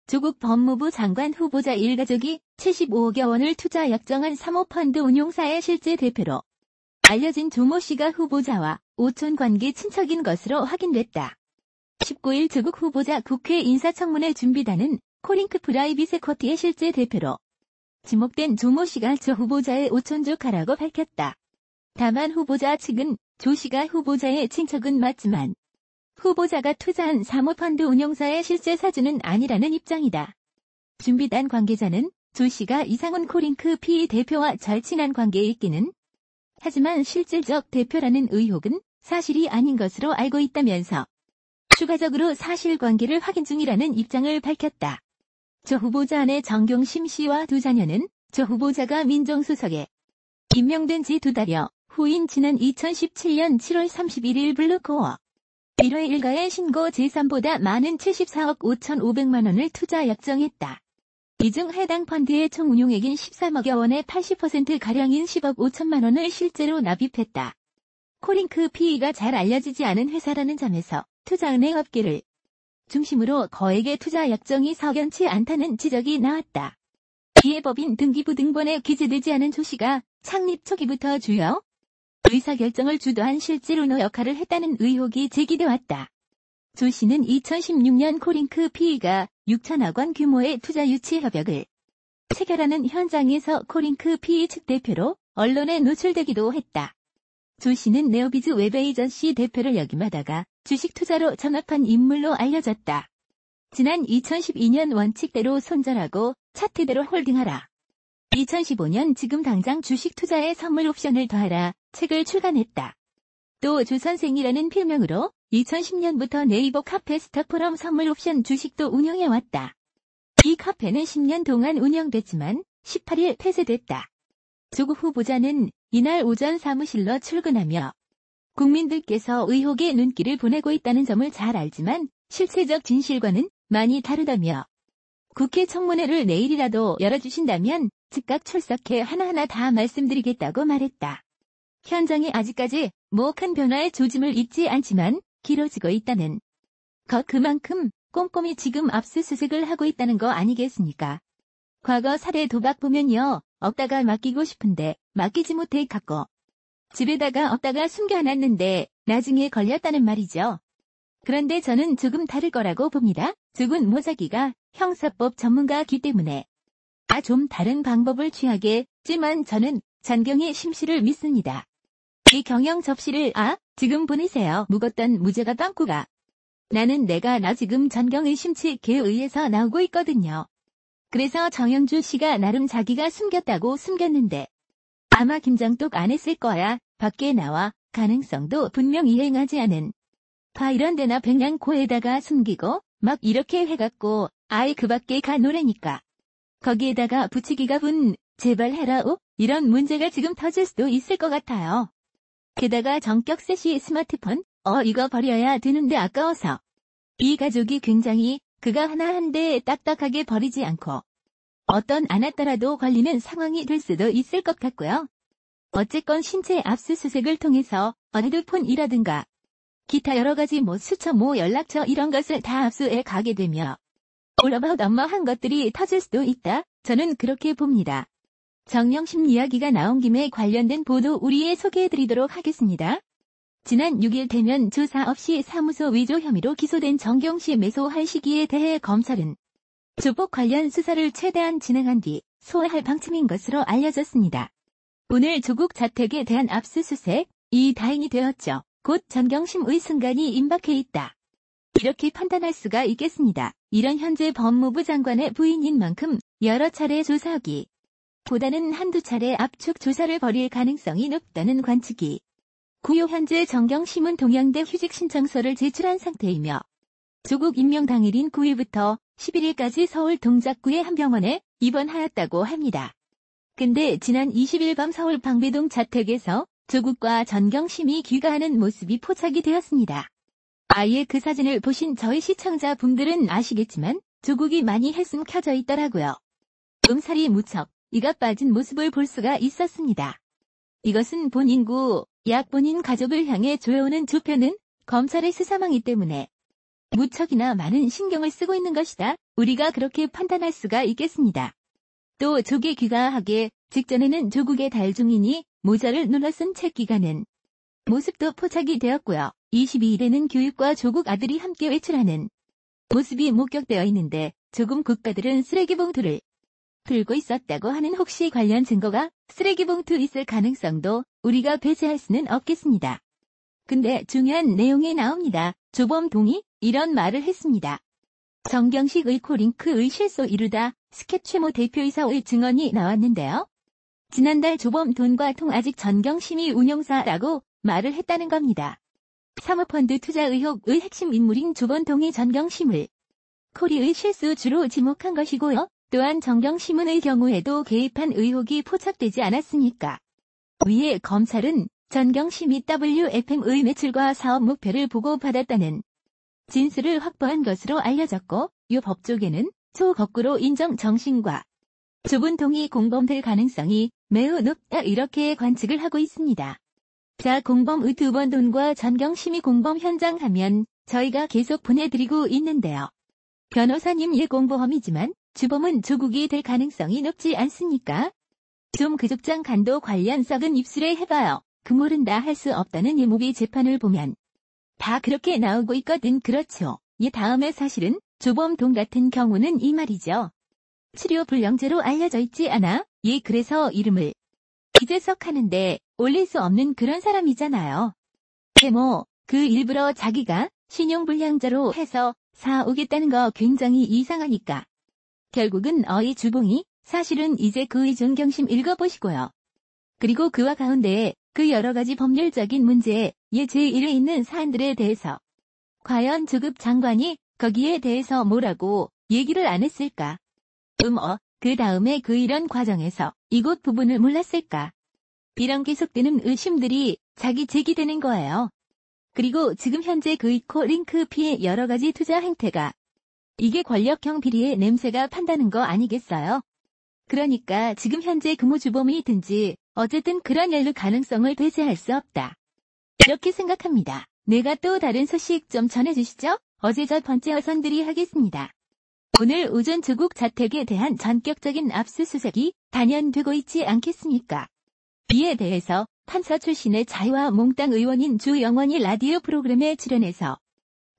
조국 법무부 장관 후보자 일가족이 75억여 원을 투자 약정한 사모펀드 운용사의 실제 대표로 알려진 조모 씨가 후보자와 오촌 관계 친척인 것으로 확인됐다. 19일 조국 후보자 국회 인사청문회 준비단은 코링크 프라이빗 에쿼티의 실제 대표로 지목된 조모 씨가 조 후보자의 오촌 조카라고 밝혔다. 다만 후보자 측은 조 씨가 후보자의 친척은 맞지만 후보자가 투자한 사모펀드 운용사의 실제 사주는 아니라는 입장이다. 준비단 관계자는 조 씨가 이상훈 코링크 PE 대표와 절친한 관계에 있기는 하지만 실질적 대표라는 의혹은 사실이 아닌 것으로 알고 있다면서 추가적으로 사실관계를 확인 중이라는 입장을 밝혔다. 조 후보자 아내 정경심 씨와 두 자녀는 조 후보자가 민정수석에 임명된 지 2달여 후인 지난 2017년 7월 31일 블루코어 1회 일가의 신고 재산보다 많은 74억 5,500만 원을 투자 약정했다. 이 중 해당 펀드의 총 운용액인 13억여 원의 80%가량인 10억 5천만 원을 실제로 납입했다. 코링크 PE가 잘 알려지지 않은 회사라는 점에서 투자은행 업계를 중심으로 거액의 투자 약정이 석연치 않다는 지적이 나왔다. 이에 법인 등기부 등본에 기재되지 않은 조 씨가 창립 초기부터 주요 의사결정을 주도한 실질 오너 역할을 했다는 의혹이 제기돼 왔다. 조 씨는 2016년 코링크 PE가 6천억 원 규모의 투자 유치 협약을 체결하는 현장에서 코링크 PE 측 대표로 언론에 노출되기도 했다. 조 씨는 네오비즈 웹에이전시 대표를 역임하다가 주식 투자로 전업한 인물로 알려졌다. 지난 2012년 원칙대로 손절하고 차트대로 홀딩하라. 2015년 지금 당장 주식 투자에 선물 옵션을 더하라 책을 출간했다. 또 조선생이라는 필명으로 2010년부터 네이버 카페 스톡포럼 선물 옵션 주식도 운영해왔다. 이 카페는 10년 동안 운영됐지만 18일 폐쇄됐다. 조국 후보자는 이날 오전 사무실로 출근하며 국민들께서 의혹의 눈길을 보내고 있다는 점을 잘 알지만 실체적 진실과는 많이 다르다며 국회 청문회를 내일이라도 열어주신다면 즉각 출석해 하나하나 다 말씀드리겠다고 말했다. 현장이 아직까지 큰 변화의 조짐을 잊지 않지만 길어지고 있다는 것 그만큼 꼼꼼히 지금 압수수색을 하고 있다는 거 아니겠습니까? 과거 살해 도박 보면요. 없다가 맡기고 싶은데 맡기지 못해 갖고 집에다가 없다가 숨겨놨는데 나중에 걸렸다는 말이죠. 그런데 저는 조금 다를 거라고 봅니다. 조국 모사기가 형사법 전문가이기 때문에 좀 다른 방법을 취하겠지만 저는 전경의 심씨를 믿습니다. 이 경영 접시를 지금 보내세요. 묵었던 무죄가 빵꾸가 나는 나 지금 전경의 심칙에 의해서 나오고 있거든요. 그래서 정영주 씨가 나름 자기가 숨겼다고 숨겼는데 아마 김장독 안 했을 거야. 밖에 나와 가능성도 분명 이행하지 않은 이런 데나 백냥코에다가 숨기고 막 이렇게 해갖고 그 밖에 가 노래니까 거기에다가 붙이기가 제발 해라오 이런 문제가 지금 터질 수도 있을 것 같아요. 게다가 정격 세시 스마트폰 이거 버려야 되는데 아까워서 이 가족이 굉장히 그가 하나 한데 딱딱하게 버리지 않고 어떤 안 왔더라도 걸리는 상황이 될 수도 있을 것 같고요. 어쨌건 신체 압수수색을 통해서 핸드폰이라든가 기타 여러가지 수처 연락처 이런 것을 다 압수해 가게 되며 올어바웃 어마한 것들이 터질 수도 있다. 저는 그렇게 봅니다. 정영심 이야기가 나온 김에 관련된 보도 우리에 소개해드리도록 하겠습니다. 지난 6일 대면 조사 없이 사무소 위조 혐의로 기소된 정경심 매소할 시기에 대해 검찰은 조폭 관련 수사를 최대한 진행한 뒤 소화할 방침인 것으로 알려졌습니다. 오늘 조국 자택에 대한 압수수색이 다행이 되었죠. 곧 전경심의 순간이 임박해 있다. 이렇게 판단할 수가 있겠습니다. 이런 현재 법무부 장관의 부인인 만큼 여러 차례 조사하기 보다는 한두 차례 압축 조사를 벌일 가능성이 높다는 관측이 고요. 현재 정경심은 동양대 휴직 신청서를 제출한 상태이며 조국 임명 당일인 9일부터 11일까지 서울 동작구의 한 병원에 입원하였다고 합니다. 근데 지난 20일 밤 서울 방배동 자택에서 조국과 전경심이 귀가하는 모습이 포착이 되었습니다. 아예 그 사진을 보신 저희 시청자분들은 아시겠지만 조국이 많이 했음 켜져 있더라고요. 살이 무척 이가 빠진 모습을 볼 수가 있었습니다. 이것은 본인구, 약 본인 가족을 향해 조여오는 조표는 검찰의 수사망이 때문에 무척이나 많은 신경을 쓰고 있는 것이다. 우리가 그렇게 판단할 수가 있겠습니다. 또 조기 귀가하기 직전에는 조국의 달중이니 모자를 눌러 쓴 책 기가는 모습도 포착이 되었고요. 22일에는 교육과 조국 아들이 함께 외출하는 모습이 목격되어 있는데 조금 국가들은 쓰레기 봉투를 들고 있었다고 하는 혹시 관련 증거가 쓰레기 봉투 있을 가능성도 우리가 배제할 수는 없겠습니다. 근데 중요한 내용이 나옵니다. 조범동이 이런 말을 했습니다. 정경식 의코링크의 실소 이루다 스케치모 대표이사의 증언이 나왔는데요. 지난달 조범돈과 통 아직 전경심이 운용사라고 말을 했다는 겁니다. 사모펀드 투자 의혹의 핵심 인물인 조범동이 전경심을 코리의 실수 주로 지목한 것이고요. 또한 정경심은의 경우에도 개입한 의혹이 포착되지 않았으니까. 위에 검찰은 전경심이 WFM의 매출과 사업 목표를 보고받았다는 진술을 확보한 것으로 알려졌고, 이 법조계는 초거꾸로 인정 정신과 조범동이 공범될 가능성이 매우 높다 이렇게 관측을 하고 있습니다. 자, 공범의 조범돈과 전경심이 공범 현장 하면 저희가 계속 보내드리고 있는데요. 변호사님 공범이지만 주범은 조국이 될 가능성이 높지 않습니까? 좀 그족장 간도 관련 썩은 입술에 해봐요. 그 모른다 할 수 없다는 예무비 재판을 보면 다 그렇게 나오고 있거든. 그렇죠. 다음에 사실은 조범동 같은 경우는 이 말이죠. 치료불량죄로 알려져 있지 않아? 그래서 이름을 이재석 하는데 올릴 수 없는 그런 사람이잖아요. 그 일부러 자기가 신용불량자로 해서 사오겠다는 거 굉장히 이상하니까. 결국은 주봉이 사실은 이제 그의 존경심 읽어보시고요. 그리고 그와 가운데 그 여러가지 법률적인 문제에 제1에 있는 사안들에 대해서 과연 조급 장관이 거기에 대해서 뭐라고 얘기를 안 했을까? 그 다음에 그 이런 과정에서 이곳 부분을 몰랐을까? 이런 계속되는 의심들이 자기 제기되는 거예요. 그리고 지금 현재 그의 코링크 피해 여러가지 투자 행태가 이게 권력형 비리의 냄새가 판다는 거 아니겠어요? 그러니까 지금 현재 금호주범이든지 어쨌든 그런 연루 가능성을 배제할 수 없다. 이렇게 생각합니다. 내가 또 다른 소식 좀 전해주시죠. 어제 첫 번째 어선들이 하겠습니다. 오늘 오전 조국 자택에 대한 전격적인 압수수색이 단연되고 있지 않겠습니까? 이에 대해서 판사 출신의 자유와 몽땅 의원인 주영원이 라디오 프로그램에 출연해서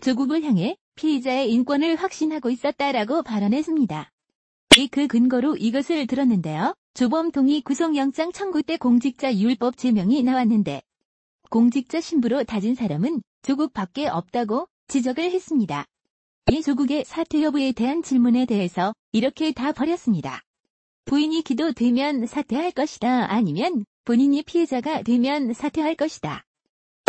조국을 향해 피의자의 인권을 확신하고 있었다라고 발언했습니다. 그 근거로 이것을 들었는데요. 조범동이 구속영장 청구 때 공직자 율법 제명이 나왔는데 공직자 신부로 다진 사람은 조국밖에 없다고 지적을 했습니다. 조국의 사퇴 여부에 대한 질문에 대해서 이렇게 다 버렸습니다. 부인이 기도되면 사퇴할 것이다. 아니면 본인이 피해자가 되면 사퇴할 것이다.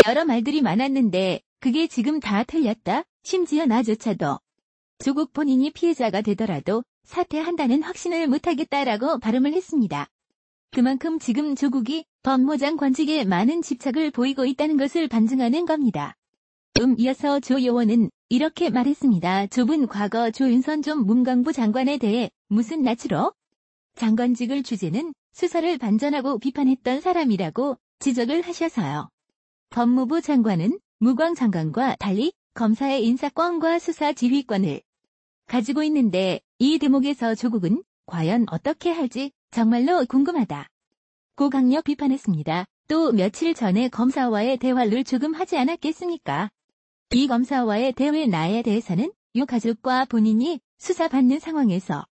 여러 말들이 많았는데 그게 지금 다 틀렸다. 심지어 나조차도 조국 본인이 피해자가 되더라도 사퇴한다는 확신을 못하겠다라고 발음을 했습니다. 그만큼 지금 조국이 법무장관직에 많은 집착을 보이고 있다는 것을 반증하는 겁니다. 이어서 조 의원은 이렇게 말했습니다. 좁은 과거 조윤선 전 문광부 장관에 대해 무슨 낯으로 장관직을 주제는 수사를 반전하고 비판했던 사람이라고 지적을 하셔서요. 법무부 장관은 무광 장관과 달리 검사의 인사권과 수사 지휘권을 가지고 있는데 이 대목에서 조국은 과연 어떻게 할지 정말로 궁금하다. 고 강력 비판했습니다. 또 며칠 전에 검사와의 대화를 조금 하지 않았겠습니까? 이 검사와의 대화의 나에 대해서는 요 가족과 본인이 수사받는 상황에서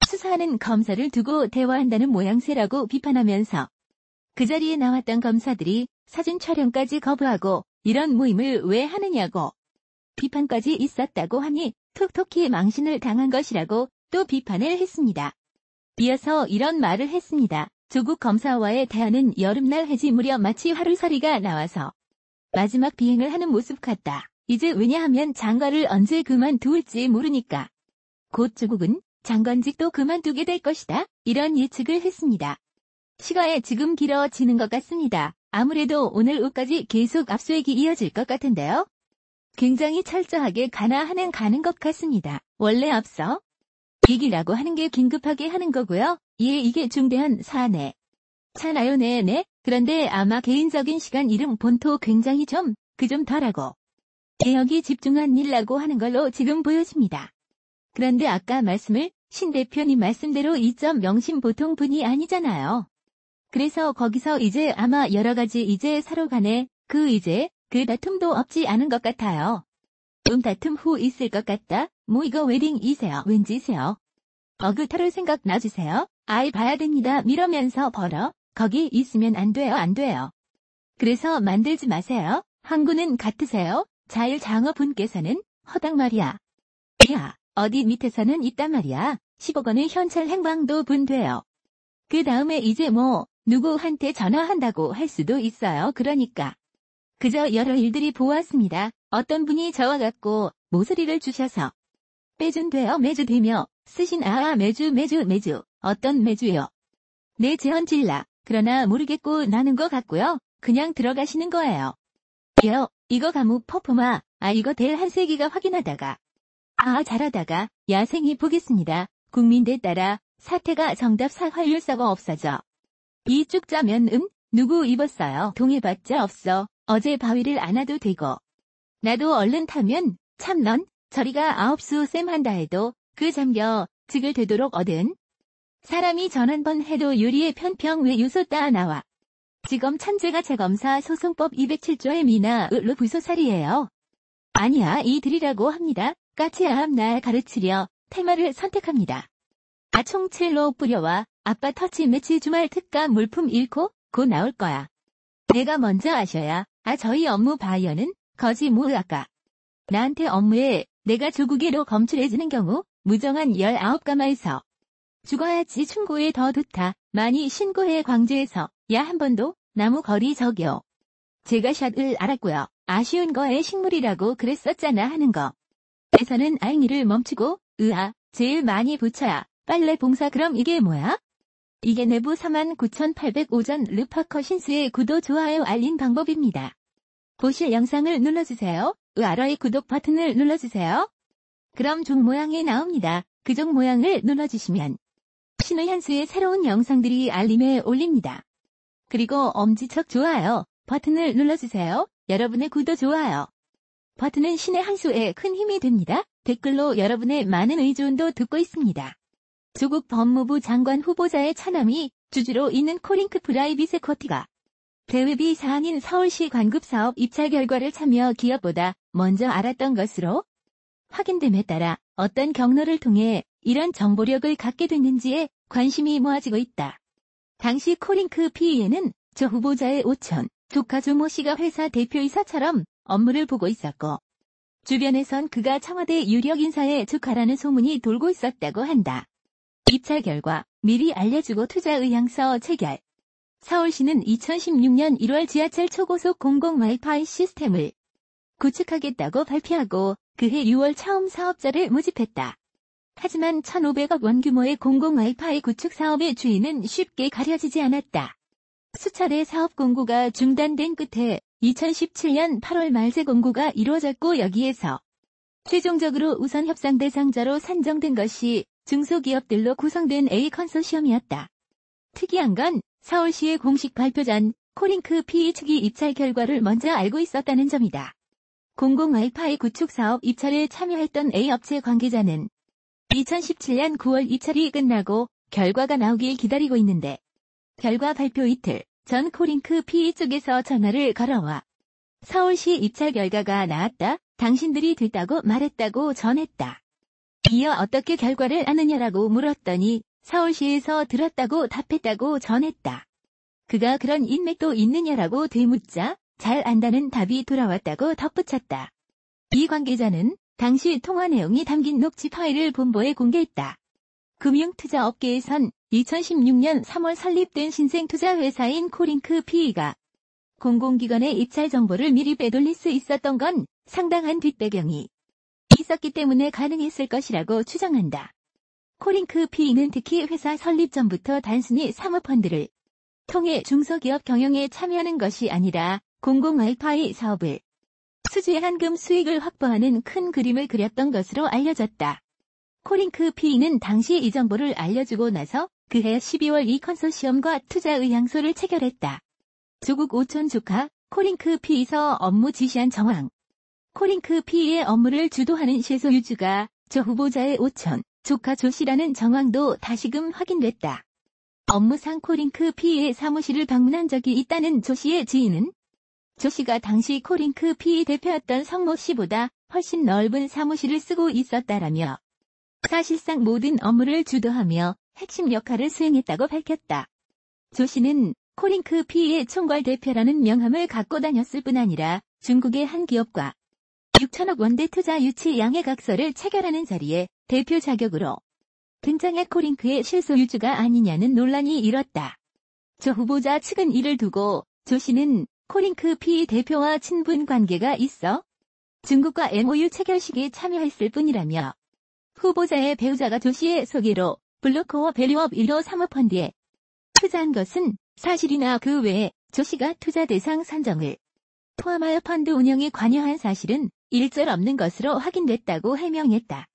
수사하는 검사를 두고 대화한다는 모양새라고 비판하면서 그 자리에 나왔던 검사들이 사진 촬영까지 거부하고 이런 모임을 왜 하느냐고 비판까지 있었다고 하니 톡톡히 망신을 당한 것이라고 또 비판을 했습니다. 이어서 이런 말을 했습니다. 조국 검사와의 대화는 여름날 해지 무렵 마치 하루살이가 나와서 마지막 비행을 하는 모습 같다. 이제 왜냐하면 장관을 언제 그만둘지 모르니까. 곧 조국은 장관직도 그만두게 될 것이다. 이런 예측을 했습니다. 시간이 지금 길어지는 것 같습니다. 아무래도 오늘 오후까지 계속 압수액이 이어질 것 같은데요. 굉장히 철저하게 가는 것 같습니다. 원래 앞서 얘기라고 하는 게 긴급하게 하는 거고요. 이게 중대한 사안에 차나요? 네네. 그런데 아마 개인적인 시간 이름 본토 굉장히 좀 덜하고 개혁이 집중한 일라고 하는 걸로 지금 보여집니다. 그런데 아까 신 대표님 말씀대로 이 점 명심 보통 분이 아니잖아요. 그래서 거기서 이제 아마 여러 가지 이제 서로 간에 그 다툼도 없지 않은 것 같아요. 다툼 후 있을 것 같다. 뭐 이거 웨딩이세요. 왠지세요. 어그터를 생각 놔주세요. 아이 봐야 됩니다. 미러면서 벌어. 거기 있으면 안 돼요. 안 돼요. 그래서 만들지 마세요. 항구는 같으세요. 자일 장어분께서는 허당 말이야. 야, 어디 밑에서는 있단 말이야. 10억 원의 현찰 행방도 분돼요. 그 다음에 이제 뭐 누구한테 전화한다고 할 수도 있어요. 그러니까. 그저 여러 일들이 보았습니다. 어떤 분이 저와 같고 모서리를 주셔서 빼준돼요. 매주 되며 쓰신 매주 어떤 매주요. 내 재헌질라. 그러나 모르겠고 나는 거 같고요. 그냥 들어가시는 거예요. 이거 과목 퍼포마. 이거 될 한세기가 확인하다가 잘하다가 야생이 보겠습니다. 국민대 따라 사태가 정답 활률사가 없어져. 이 쭉 짜면 누구 입었어요. 동해봤자 없어. 어제 바위를 안 와도 되고. 나도 얼른 타면 참 넌 저리가 아홉수 쌤 한다 해도 그 잠겨 직을 되도록 얻은. 사람이 전 한 번 해도 유리의 편평 왜 유서 따 나와. 지검 천재가 재검사 소송법 207조의 미나으로 부소살이에요. 아니야 이들이라고 합니다. 까치아함 날 가르치려 테마를 선택합니다. 총칠로 뿌려와 아빠 터치 매치 주말 특가 물품 잃고 곧 나올 거야. 내가 먼저 아셔야 저희 업무 바이어는 거지 아까. 나한테 업무에 내가 조국에로 검출해지는 경우 무정한 19가마에서 죽어야지 충고에 더 좋다. 많이 신고해 광주에서 한 번도 나무 거리 저기요. 제가 샷을 알았고요. 아쉬운 거에 식물이라고 그랬었잖아 하는 거. 에서는 아잉이를 멈추고 제일 많이 붙여야 빨래 봉사. 그럼 이게 뭐야? 이게 내부 49,805전 르파커 신수의 구독 좋아요 알림 방법입니다. 보실 영상을 눌러주세요. 아래의 구독 버튼을 눌러주세요. 그럼 종 모양이 나옵니다. 그 종 모양을 눌러주시면 신의 한수의 새로운 영상들이 알림에 올립니다. 그리고 엄지척 좋아요 버튼을 눌러주세요. 여러분의 구독 좋아요 버튼은 신의 한수에 큰 힘이 됩니다. 댓글로 여러분의 많은 의존도 듣고 있습니다. 조국 법무부 장관 후보자의 차남이 주주로 있는 코링크 프라이빗 에쿼티가 대외비 사항인 서울시 관급사업 입찰 결과를 참여 기업보다 먼저 알았던 것으로 확인됨에 따라 어떤 경로를 통해 이런 정보력을 갖게 됐는지에 관심이 모아지고 있다. 당시 코링크 PE에는 저 후보자의 오촌, 조카 조모 씨가 회사 대표이사처럼 업무를 보고 있었고 주변에선 그가 청와대 유력 인사의 조카라는 소문이 돌고 있었다고 한다. 입찰 결과 미리 알려주고 투자 의향서 체결. 서울시는 2016년 1월 지하철 초고속 공공 와이파이 시스템을 구축하겠다고 발표하고 그해 6월 처음 사업자를 모집했다. 하지만 1,500억 원 규모의 공공 와이파이 구축 사업의 주인은 쉽게 가려지지 않았다. 수차례 사업 공고가 중단된 끝에 2017년 8월 말 재공고가 이루어졌고 여기에서 최종적으로 우선 협상 대상자로 산정된 것이 중소기업들로 구성된 A 컨소시엄이었다. 특이한 건 서울시의 공식 발표 전 코링크 PE 측이 입찰 결과를 먼저 알고 있었다는 점이다. 공공 와이파이 구축 사업 입찰에 참여했던 A 업체 관계자는 2017년 9월 입찰이 끝나고 결과가 나오길 기다리고 있는데 결과 발표 이틀 전 코링크 PE 쪽에서 전화를 걸어와 서울시 입찰 결과가 나왔다. 당신들이 됐다고 말했다고 전했다. 이어 어떻게 결과를 아느냐라고 물었더니 서울시에서 들었다고 답했다고 전했다. 그가 그런 인맥도 있느냐라고 되묻자 잘 안다는 답이 돌아왔다고 덧붙였다. 이 관계자는 당시 통화 내용이 담긴 녹취 파일을 본보에 공개했다. 금융투자업계에선 2016년 3월 설립된 신생투자회사인 코링크 PE가 공공기관의 입찰 정보를 미리 빼돌릴 수 있었던 건 상당한 뒷배경이 있었기 때문에 가능했을 것이라고 추정한다. 코링크 PE는 특히 회사 설립 전부터 단순히 사모펀드를 통해 중소기업 경영에 참여하는 것이 아니라 공공 와이파이 사업을 수주한 수익을 확보하는 큰 그림을 그렸던 것으로 알려졌다. 코링크 PE는 당시 이 정보를 알려주고 나서 그해 12월 이 컨소시엄과 투자 의향서를 체결했다. 조국 오촌 조카 코링크 PE서 업무 지시한 정황. 코링크 PE의 업무를 주도하는 실소유주가 조 후보자의 오촌, 조카 조 씨라는 정황도 다시금 확인됐다. 업무상 코링크 PE의 사무실을 방문한 적이 있다는 조 씨의 지인은 조 씨가 당시 코링크 PE 대표였던 성모 씨보다 훨씬 넓은 사무실을 쓰고 있었다라며 사실상 모든 업무를 주도하며 핵심 역할을 수행했다고 밝혔다. 조 씨는 코링크 PE의 총괄 대표라는 명함을 갖고 다녔을 뿐 아니라 중국의 한 기업과 6천억 원대 투자 유치 양해각서를 체결하는 자리에 대표 자격으로 등장해 코링크의 실소유주가 아니냐는 논란이 일었다. 조 후보자 측은 이를 두고 조 씨는 코링크 PE 대표와 친분 관계가 있어 중국과 MOU 체결식에 참여했을 뿐이라며 후보자의 배우자가 조 씨의 소개로 블루코어 밸류업 1호 사모펀드에 투자한 것은 사실이나 그 외에 조 씨가 투자 대상 선정을 포함하여 펀드 운영에 관여한 사실은 일절 없는 것으로 확인됐다고 해명했다.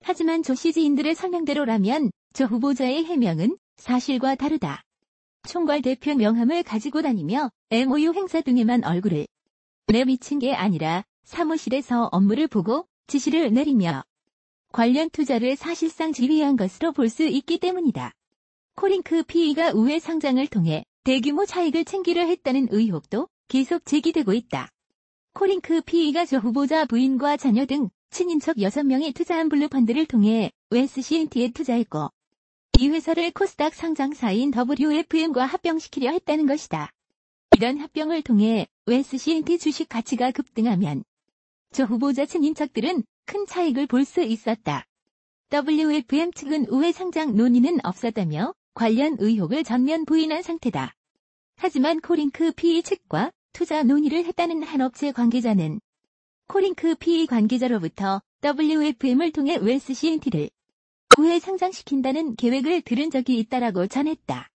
하지만 조 씨 지인들의 설명대로라면 조 후보자의 해명은 사실과 다르다. 총괄 대표 명함을 가지고 다니며 MOU 행사 등에만 얼굴을 내비친 게 아니라 사무실에서 업무를 보고 지시를 내리며 관련 투자를 사실상 지휘한 것으로 볼 수 있기 때문이다. 코링크 PE가 우회 상장을 통해 대규모 차익을 챙기려 했다는 의혹도 계속 제기되고 있다. 코링크 PE가 조 후보자 부인과 자녀 등 친인척 6명이 투자한 블루펀드를 통해 웨스CNT에 투자했고 이 회사를 코스닥 상장사인 WFM과 합병시키려 했다는 것이다. 이런 합병을 통해 웨스CNT 주식 가치가 급등하면 조 후보자 친인척들은 큰 차익을 볼 수 있었다. WFM 측은 우회 상장 논의는 없었다며 관련 의혹을 전면 부인한 상태다. 하지만 코링크 PE 측과 투자 논의를 했다는 한 업체 관계자는 코링크 PE 관계자로부터 WFM을 통해 웨스CNT를 우회 상장시킨다는 계획을 들은 적이 있다라고 전했다.